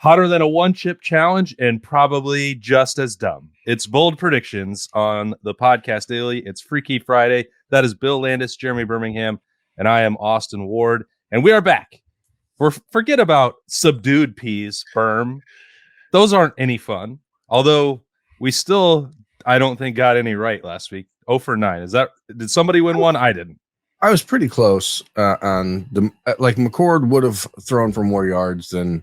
Hotter than a one-chip challenge and probably just as dumb. It's Bold Predictions on the Podcast Daily. It's Freaky Friday. That is Bill Landis, Jeremy Birmingham, and I am Austin Ward. And we are back. Forget about subdued peas, Berm. Those aren't any fun. Although we still, I don't think, got any right last week. 0 for 9. Did somebody win one? I didn't. I was pretty close on the McCord would have thrown for more yards than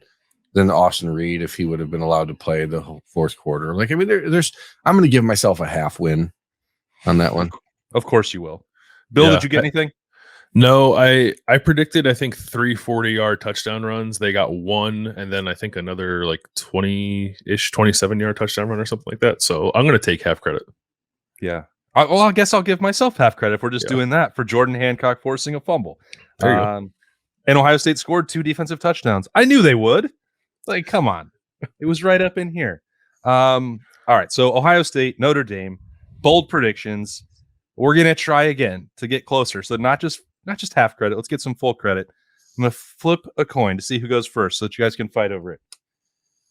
Austin Reed if he would have been allowed to play the whole fourth quarter. I'm going to give myself a half win on that one. Of course you will. Bill, did you get anything? No, I predicted, I think 3 40-yard touchdown runs. They got one, and then I think another 20-ish, 27-yard touchdown run or something like that. So I'm going to take half credit. Yeah. I guess I'll give myself half credit if we're just doing that for Jordan Hancock forcing a fumble. There you go. And Ohio State scored 2 defensive touchdowns. I knew they would. Come on. It was right up in here. All right. So Ohio State, Notre Dame, bold predictions. We're going to try again to get closer. So not just half credit. Let's get some full credit. I'm going to flip a coin to see who goes first so that you guys can fight over it.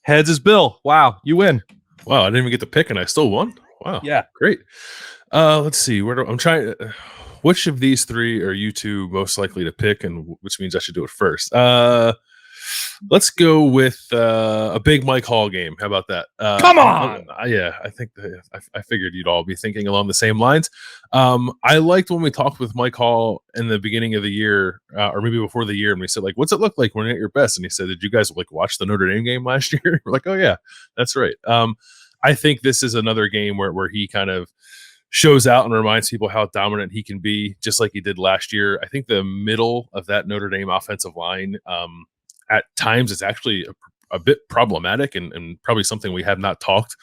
Heads is Bill. Wow. You win. Wow. I didn't even get to pick and I still won. Wow. Yeah. Great. Let's see. I'm trying. Which of these three are you two most likely to pick, and which means I should do it first? Let's go with a big Mike Hall game. How about that? Come on. I think I figured you'd all be thinking along the same lines. I liked when we talked with Mike Hall in the beginning of the year, or maybe before the year, and we said, what's it look like when you're at your best? And he said, did you guys watch the Notre Dame game last year? We're like, oh yeah, that's right. I think this is another game where he kind of shows out and reminds people how dominant he can be, just like he did last year. I think the middle of that Notre Dame offensive line at times is actually a bit problematic and probably something we have not talked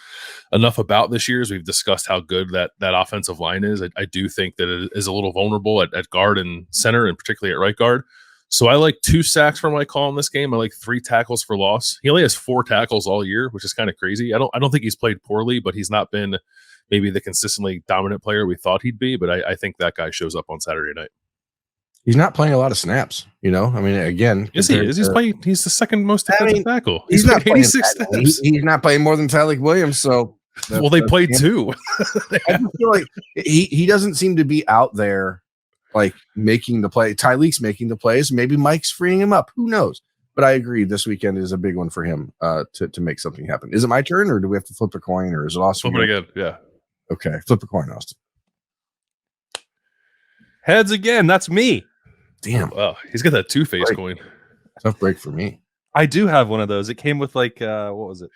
enough about this year as we've discussed how good that offensive line is. I do think that it is a little vulnerable at guard and center, and particularly at right guard. So I like 2 sacks for Mike Hall in this game. I like 3 tackles for loss. He only has 4 tackles all year, which is kind of crazy. I don't think he's played poorly, but he's not been maybe the consistently dominant player we thought he'd be. But I think that guy shows up on Saturday night. He's not playing a lot of snaps, again. Is he? He's the second most defensive tackle. He's not playing 86 snaps. He's not playing more than Tyleik Williams. So they played 2. I just feel like he doesn't seem to be out there making the play. Tyleik's making the plays. Maybe Mike's freeing him up. Who knows? But I agree. This weekend is a big one for him to make something happen. Is it my turn, or do we have to flip a coin, or is it Austin? Flip it again. Yeah. Okay. Flip a coin, Austin. Heads again. That's me. Damn. Wow. He's got that two-face coin. Tough break for me. I do have one of those. It came with what was it?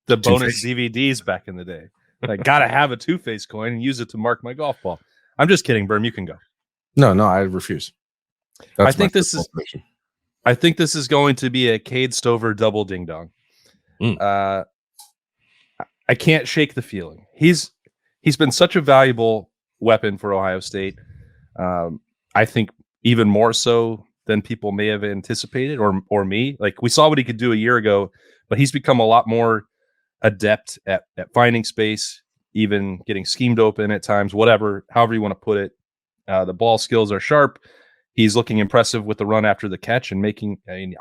The bonus Two-face. DVDs back in the day. Gotta have a two-face coin and use it to mark my golf ball. I'm just kidding, Berm. You can go. No, I refuse. I think this is going to be a Cade Stover double ding dong. I can't shake the feeling. He's been such a valuable weapon for Ohio State. I think even more so than people may have anticipated, or me. We saw what he could do a year ago, but he's become a lot more adept at finding space, even getting schemed open at times, however you want to put it. The ball skills are sharp. He's looking impressive with the run after the catch and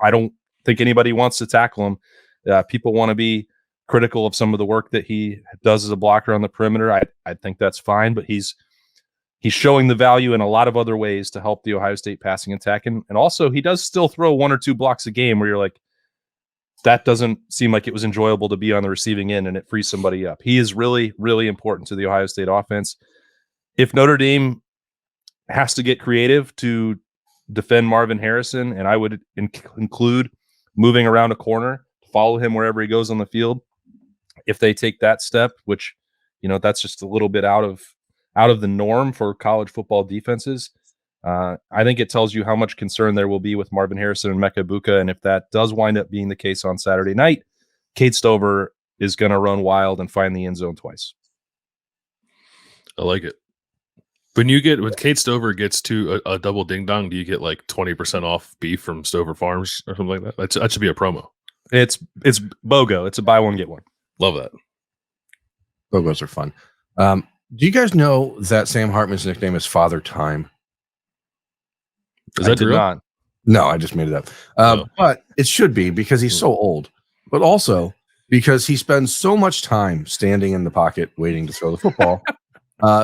I don't think anybody wants to tackle him. People want to be critical of some of the work that he does as a blocker on the perimeter. I think that's fine, but he's showing the value in a lot of other ways to help the Ohio State passing attack. And also he does still throw 1 or 2 blocks a game where you're like, that doesn't seem like it was enjoyable to be on the receiving end and it frees somebody up. He is really, really important to the Ohio State offense. If Notre Dame has to get creative to defend Marvin Harrison, and I would include moving around a corner to follow him wherever he goes on the field. If they take that step, which, that's just a little bit out of the norm for college football defenses, I think it tells you how much concern there will be with Marvin Harrison and Mecca Buka. And if that does wind up being the case on Saturday night, Cade Stover is going to run wild and find the end zone twice. I like it. When Cade Stover gets to a double ding dong, do you get 20% off beef from Stover Farms or something like that? That should be a promo. It's BOGO. It's a buy one, get one. Love that. BOGOs are fun. Do you guys know that Sam Hartman's nickname is Father Time? Is that real? Not. No, I just made it up. But it should be because he's so old. but also because he spends so much time standing in the pocket waiting to throw the football.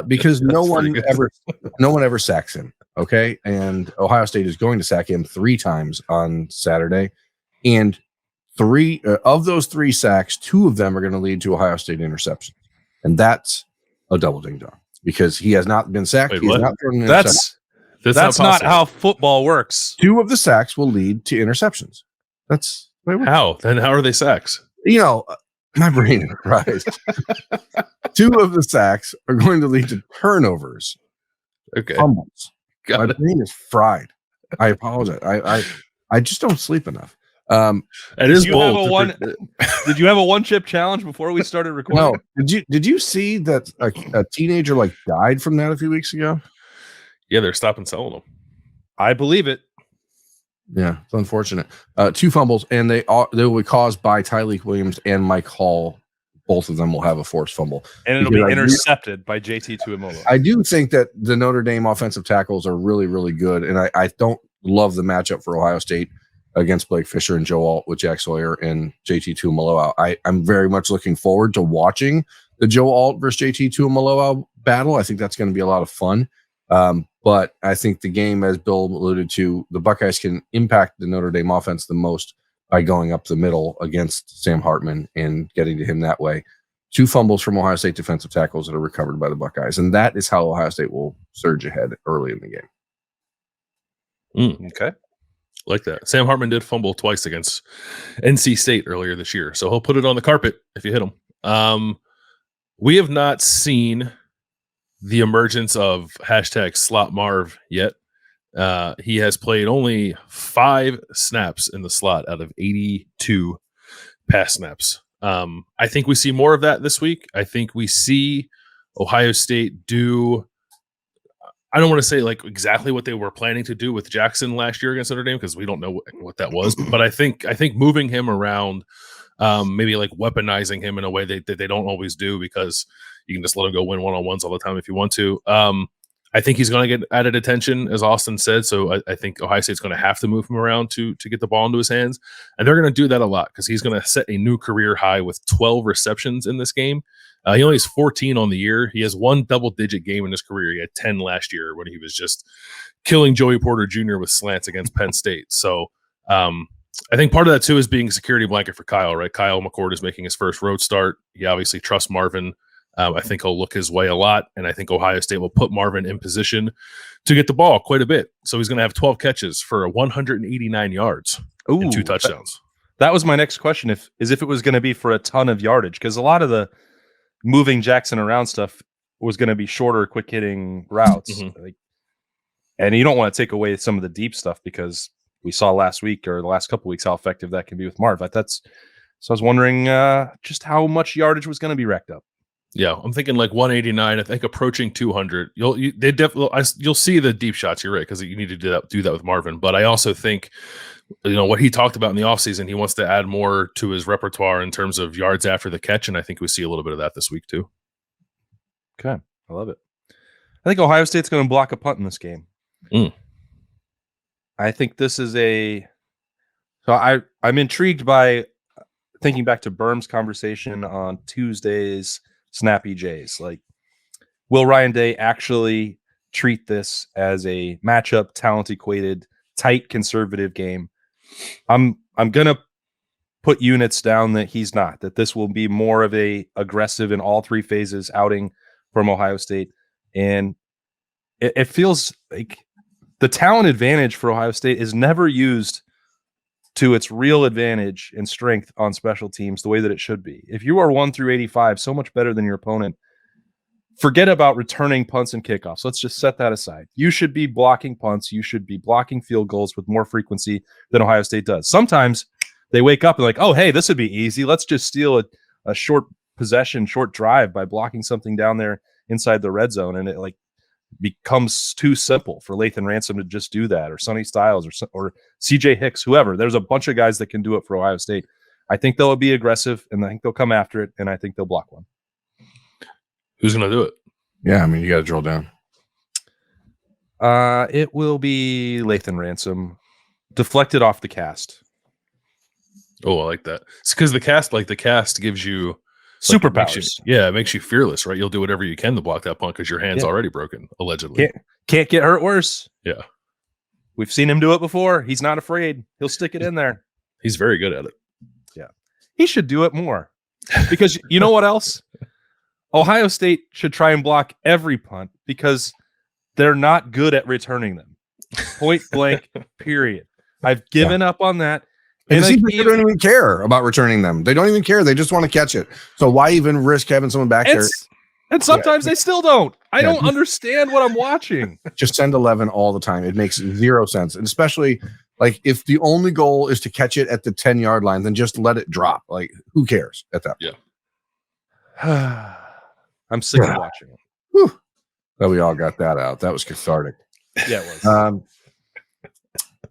Because no one ever sacks him. Okay. And Ohio State is going to sack him 3 times on Saturday. And 3 of those 3 sacks, 2 of them are going to lead to Ohio State interceptions. And that's a double ding dong because he has not been sacked. Wait, he has not thrown an interception. That's not how football works. 2 of the sacks will lead to interceptions. That's how? Then how are they sacks? My brain right. 2 of the sacks are going to lead to turnovers. Okay. Fumbles. My brain is fried. I apologize. I just don't sleep enough. It is bold. Did you have a 1-chip challenge before we started recording? No. Did you see that a teenager died from that a few weeks ago? Yeah, they're stopping selling them. I believe it. Yeah, it's unfortunate. 2 fumbles, and they will be caused by Tyleik Williams and Mike Hall. Both of them will have a forced fumble. And it'll be intercepted by JT Tuimoloau. I do think that the Notre Dame offensive tackles are really, really good, and I don't love the matchup for Ohio State against Blake Fisher and Joe Alt with Jack Sawyer and JT Tuimoloau. I'm very much looking forward to watching the Joe Alt versus JT Tuimoloau battle. I think that's going to be a lot of fun. But I think the game, as Bill alluded to, the Buckeyes can impact the Notre Dame offense the most by going up the middle against Sam Hartman and getting to him that way. 2 fumbles from Ohio State defensive tackles that are recovered by the Buckeyes. And that is how Ohio State will surge ahead early in the game. Okay. Like that. Sam Hartman did fumble twice against NC State earlier this year. So he'll put it on the carpet if you hit him. We have not seen the emergence of #SlotMarv yet. He has played only 5 snaps in the slot out of 82 pass snaps. I think we see more of that this week. I think we see Ohio State do, I don't want to say exactly what they were planning to do with Jackson last year against Notre Dame because we don't know what that was. But I think moving him around, maybe weaponizing him in a way that they don't always do because you can just let him go win one-on-ones all the time if you want to. I think he's going to get added attention, as Austin said. So I think Ohio State's going to have to move him around to get the ball into his hands. And they're going to do that a lot because he's going to set a new career high with 12 receptions in this game. He only has 14 on the year. He has 1 double-digit game in his career. He had 10 last year when he was just killing Joey Porter Jr. with slants against Penn State. So I think part of that, too, is being a security blanket for Kyle, right? Kyle McCord is making his first road start. He obviously trusts Marvin. I think he'll look his way a lot, and I think Ohio State will put Marvin in position to get the ball quite a bit. So he's going to have 12 catches for 189 yards and 2 touchdowns. That was my next question, if it was going to be for a ton of yardage, because a lot of the moving Jackson around stuff was going to be shorter, quick-hitting routes. Mm-hmm. And you don't want to take away some of the deep stuff because we saw last week or the last couple weeks how effective that can be with Marv. So I was wondering just how much yardage was going to be racked up. Yeah, I'm thinking 189. I think approaching 200. You'll see the deep shots. You're right because you need to do that with Marvin. But I also think, what he talked about in the offseason, he wants to add more to his repertoire in terms of yards after the catch, and I think we see a little bit of that this week too. Okay, I love it. I think Ohio State's going to block a punt in this game. I think this is so I'm intrigued by thinking back to Berm's conversation on Tuesday's Snappy Jays. Will Ryan Day actually treat this as a matchup, talent equated, tight, conservative game? I'm gonna put units down that he's not. That this will be more of a aggressive in all 3 phases outing from Ohio State, and it feels like the talent advantage for Ohio State is never used to its real advantage and strength on special teams the way that it should be. If you are 1 through 85, so much better than your opponent, forget about returning punts and kickoffs. Let's just set that aside. You should be blocking punts. You should be blocking field goals with more frequency than Ohio State does. Sometimes they wake up and oh, hey, this would be easy. Let's just steal a short possession, short drive by blocking something down there inside the red zone. And it becomes too simple for Lathan Ransom to just do that, or Sonny Styles or CJ Hicks, whoever. There's a bunch of guys that can do it for Ohio State. I think they'll be aggressive, and I think they'll come after it, and I think they'll block one. Who's going to do it? Yeah, you got to drill down. It will be Lathan Ransom, deflected off the cast. Oh, I like that. It's because the cast gives you superpowers. It makes you fearless, right? You'll do whatever you can to block that punt because your hand's already broken, allegedly. Can't get hurt worse. Yeah. We've seen him do it before. He's not afraid. He'll stick it in there. He's very good at it. Yeah. He should do it more. Because you know what else? Ohio State should try and block every punt because they're not good at returning them. Point blank, period. I've given up on that. And they don't even care about returning them. They don't even care. They just want to catch it. So why even risk having someone back there? And sometimes they still don't. I don't understand what I'm watching. Just send 11 all the time. It makes zero sense. And especially like if the only goal is to catch it at the 10-yard line, then just let it drop. Like who cares at that point? Yeah. I'm sick of watching it. Whew. So we all got that out. That was cathartic. Yeah, it was.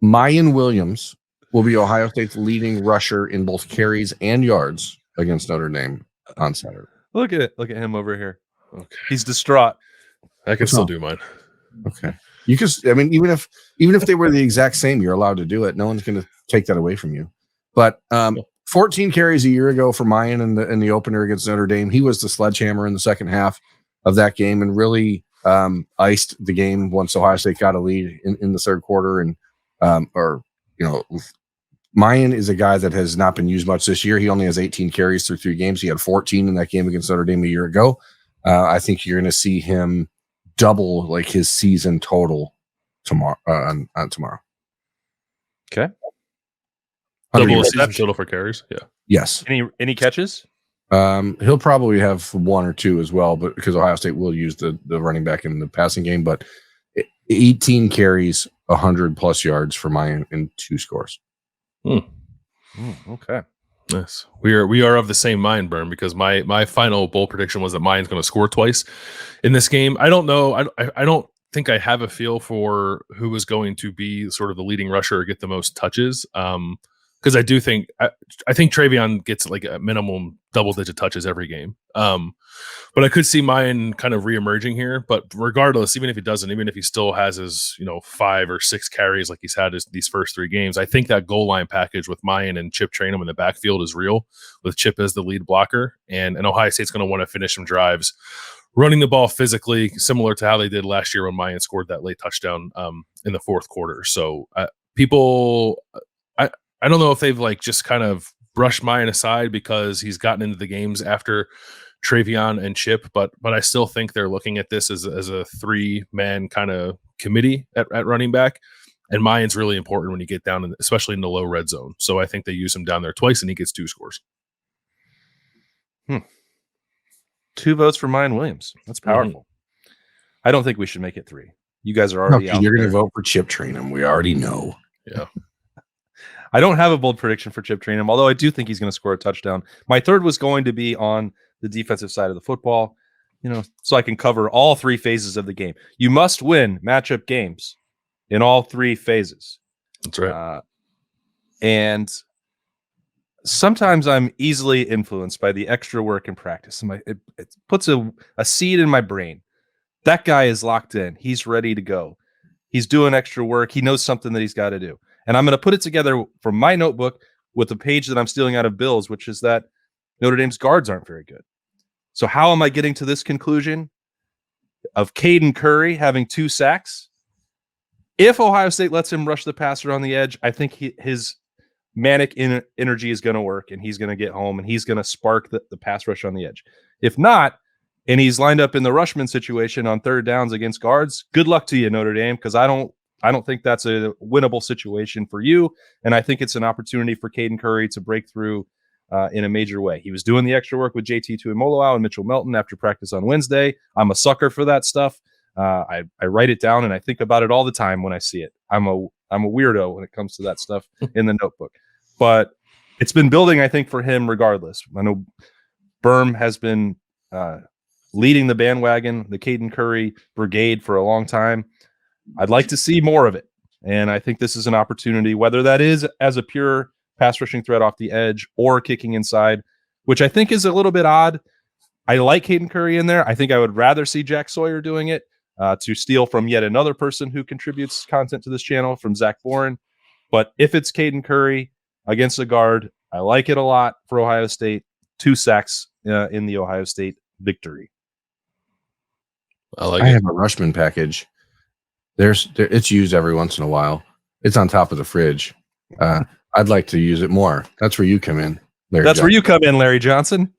Mayan Williams will be Ohio State's leading rusher in both carries and yards against Notre Dame on Saturday. Look at him over here. Okay. He's distraught. I can still do mine. Okay. You can, I mean, even if they were the exact same, you're allowed to do it. No one's going to take that away from you. But 14 carries a year ago for Mayan in the opener against Notre Dame. He was the sledgehammer in the second half of that game and really iced the game once Ohio State got a lead in the third quarter. And Mayan is a guy that has not been used much this year. He only has 18 carries through 3 games. He had 14 in that game against Notre Dame a year ago. I think you're going to see him double like his season total tomorrow. On tomorrow. Okay. Double his season total for carries. Yeah. Yes. Any catches? He'll probably have 1 or 2 as well, but because Ohio State will use the running back in the passing game. But 18 carries, 100+ yards for Mayan and 2 scores. Okay. Yes. We are of the same mind, Burn, because my final bold prediction was that Mayan's going to score twice in this game. I don't know. I don't think I have a feel for who is going to be sort of the leading rusher or get the most touches. Because I do think I think Travion gets like a minimum double-digit touches every game. But I could see Mayan kind of reemerging here. But regardless, even if he doesn't, even if he still has his 5 or 6 carries like he's had these first 3 games, I think that goal line package with Mayan and Chip Trainum in the backfield is real, with Chip as the lead blocker. And Ohio State's going to want to finish some drives running the ball physically, similar to how they did last year when Mayan scored that late touchdown in the fourth quarter. So I don't know if they've like just kind of brushed Mayan aside because he's gotten into the games after Travion and Chip, but I still think they're looking at this as a 3-man kind of committee at running back. And Mayan's really important when you get down, especially in the low red zone. So I think they use him down there twice and he gets 2 scores. 2 votes for Mayan Williams. That's powerful. I don't think we should make it 3. You guys are already out. You're going to vote for Chip Trainum. We already know. Yeah. I don't have a bold prediction for Chip Trainum, although I do think he's going to score a touchdown. My third was going to be on the defensive side of the football, so I can cover all 3 phases of the game. You must win matchup games in all 3 phases. That's right. And sometimes I'm easily influenced by the extra work and practice. It puts a seed in my brain. That guy is locked in. He's ready to go. He's doing extra work. He knows something that he's got to do. And I'm going to put it together from my notebook with a page that I'm stealing out of Bill's, which is that Notre Dame's guards aren't very good. So how am I getting to this conclusion of Kaden Curry having 2 sacks? If Ohio State lets him rush the passer on the edge, I think his manic energy is going to work and he's going to get home and he's going to spark the pass rush on the edge. If not, and he's lined up in the rushman situation on 3rd downs against guards, good luck to you, Notre Dame, because I don't think that's a winnable situation for you. And I think it's an opportunity for Kaden Curry to break through in a major way. He was doing the extra work with JT Tuimoloau and Mitchell Melton after practice on Wednesday. I'm a sucker for that stuff. I write it down and I think about it all the time when I see it. I'm a weirdo when it comes to that stuff in the notebook. But it's been building, I think, for him regardless. I know Berm has been leading the bandwagon, the Kaden Curry brigade, for a long time. I'd like to see more of it. And I think this is an opportunity, whether that is as a pure pass rushing threat off the edge or kicking inside, which I think is a little bit odd. I like Kaden Curry in there. I think I would rather see Jack Sawyer doing it to steal from yet another person who contributes content to this channel, from Zach Boren. But if it's Kaden Curry against a guard, I like it a lot for Ohio State. 2 sacks in the Ohio State victory. I have a Rushman package. It's used every once in a while. It's on top of the fridge. I'd like to use it more. That's where you come in, Larry. That's where you come in, Larry Johnson.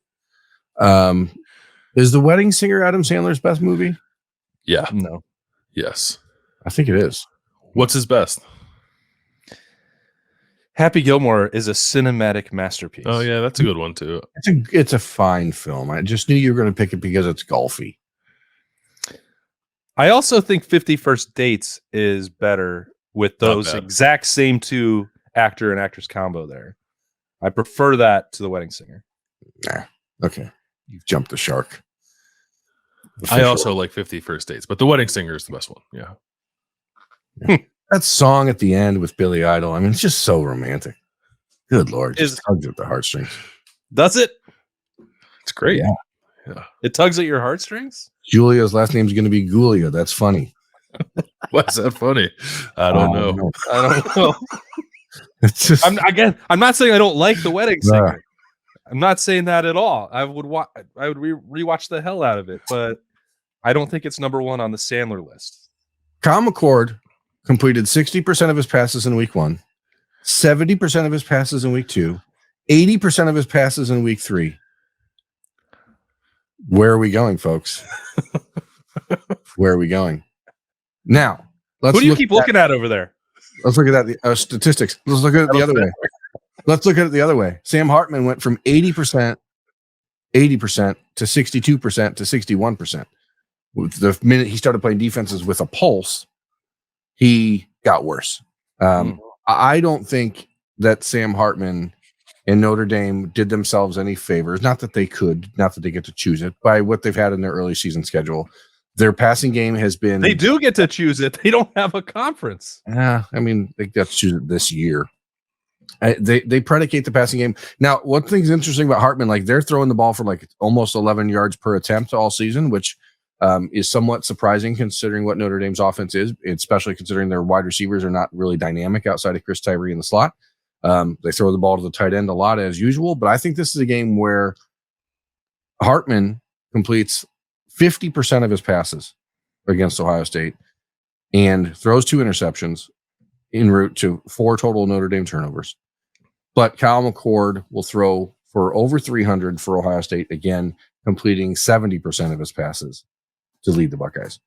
Is The Wedding Singer Adam Sandler's best movie? Yeah. No. Yes. I think it is. What's his best? Happy Gilmore is a cinematic masterpiece. Oh yeah, that's a good one too. It's a fine film. I just knew you were going to pick it because it's golfy. I also think 50 First Dates is better with those exact same 2 actor and actress combo there. I prefer that to The Wedding Singer. Nah. Okay. You've jumped the shark. I also like 50 First Dates, but The Wedding Singer is the best one. Yeah. That song at the end with Billy Idol. I mean, it's just so romantic. Good Lord. Just tugs at the heartstrings. Does it? It's great. Yeah. It tugs at your heartstrings? Julia's last name is going to be Gulia. That's funny. Why is that funny? I don't know. I don't know. It's just, I'm not saying I don't like The Wedding Singer. I'm not saying that at all. I would rewatch the hell out of it, but I don't think it's number 1 on the Sandler list. Kyle McCord completed 60% of his passes in week 1, 70% of his passes in week 2, 80% of his passes in week 3. Where are we going, folks? Where are we going? Now, who do you keep looking at over there? Let's look at that statistics. Let's look at it the other way. Let's look at it the other way. Sam Hartman went from 80% to 62% to 61%. The minute he started playing defenses with a pulse, he got worse. I don't think that Sam Hartman and Notre Dame did themselves any favors. Not that they could, not that they get to choose it, by what they've had in their early season schedule. Their passing game has been... They do get to choose it. They don't have a conference. I mean, they got to choose it this year. They predicate the passing game. Now, one thing's interesting about Hartman, like they're throwing the ball for like almost 11 yards per attempt all season, which is somewhat surprising considering what Notre Dame's offense is, especially considering their wide receivers are not really dynamic outside of Chris Tyree in the slot. They throw the ball to the tight end a lot as usual, but I think this is a game where Hartman completes 50% of his passes against Ohio State and throws 2 interceptions en route to 4 total Notre Dame turnovers. But Kyle McCord will throw for over 300 for Ohio State, again, completing 70% of his passes to lead the Buckeyes.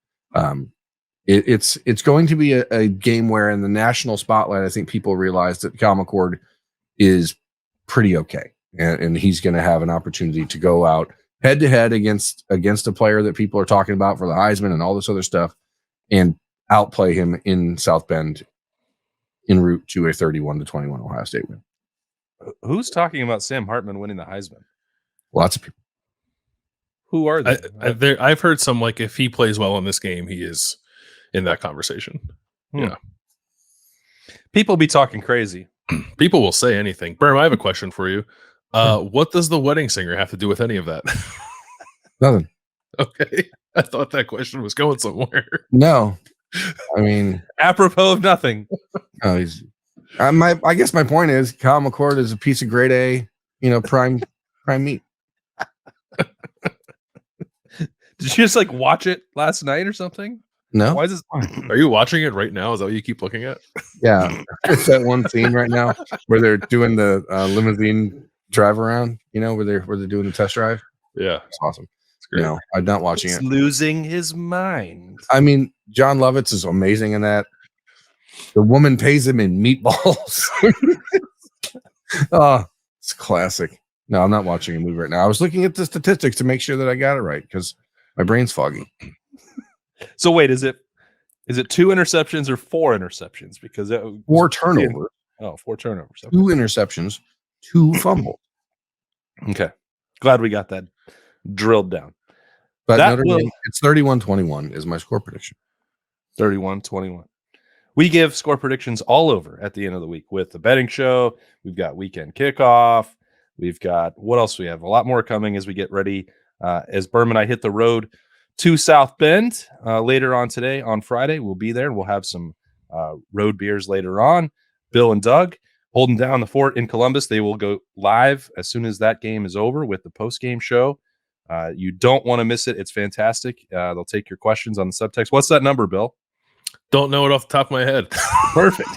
It's going to be a game where in the national spotlight, I think people realize that Kyle McCord is pretty okay. And he's going to have an opportunity to go out head to head against a player that people are talking about for the Heisman and all this other stuff and outplay him in South Bend en route to a 31-21 Ohio State win. Who's talking about Sam Hartman winning the Heisman? Lots of people. Who are they? I've heard some, like, if he plays well in this game, he is in that conversation. Yeah. People be talking crazy. People will say anything. Berm, I have a question for you. What does the wedding singer have to do with any of that? Nothing. Okay. I thought that question was going somewhere. No. I mean, apropos of nothing. I guess my point is Kyle McCord is a piece of grade A, prime meat. Did you just like watch it last night or something? No. Why is this? Are you watching it right now? Is that what you keep looking at? Yeah. It's that one scene right now where they're doing the limousine drive around, where they're doing the test drive. Yeah. It's awesome. It's great. I'm not watching it. Losing his mind. I mean, John Lovitz is amazing in that. The woman pays him in meatballs. Oh, it's classic. No, I'm not watching a movie right now. I was looking at the statistics to make sure that I got it right because my brain's foggy. So wait, is it 2 interceptions or 4 interceptions? Because 4 turnovers. Oh, 4 turnovers. Okay. 2 interceptions, 2 fumbles. Okay. Glad we got that drilled down. But Notre Dame, it's 31-21 is my score prediction. 31-21. We give score predictions all over at the end of the week with the betting show. We've got weekend kickoff. We've got, what else we have? A lot more coming as we get ready. As Berm and I hit the road to South Bend later on today, on Friday. We'll be there. We'll have some road beers later on. Bill and Doug holding down the fort in Columbus. They will go live as soon as that game is over with the post-game show. You don't want to miss it. It's fantastic. They'll take your questions on the subtext. What's that number, Bill? Don't know it off the top of my head. Perfect.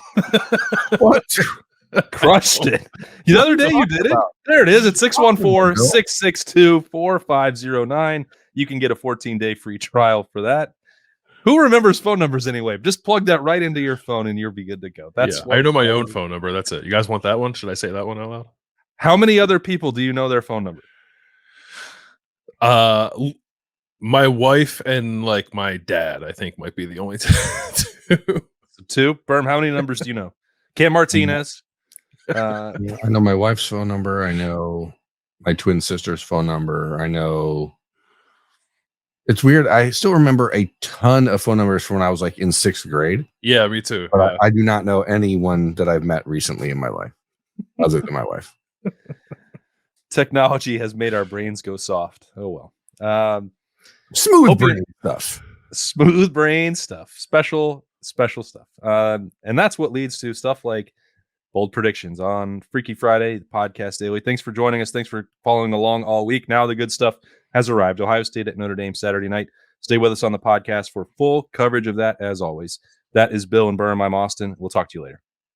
What? Crushed it. The other day you did it. There it is. It's 614-662-4509. You can get a 14-day free trial for that. Who remembers phone numbers anyway? Just plug that right into your phone and you'll be good to go. I know my own phone number. That's it. You guys want that one? Should I say that one out loud? How many other people do you know their phone number? My wife and like my dad, I think, might be the only two. So 2. Berm, how many numbers do you know? Cam Martinez. I know my wife's phone number. I know my twin sister's phone number. I know. It's weird. I still remember a ton of phone numbers from when I was like in 6th grade. Yeah, me too. But I do not know anyone that I've met recently in my life other than my wife. Technology has made our brains go soft. Oh, well. Smooth brain stuff. Smooth brain stuff. Special stuff. And that's what leads to stuff like bold predictions on Freaky Friday, the podcast daily. Thanks for joining us. Thanks for following along all week. Now the good stuff has arrived. Ohio State at Notre Dame Saturday night. Stay with us on the podcast for full coverage of that as always. That is Bill and Berm. I'm Austin. We'll talk to you later.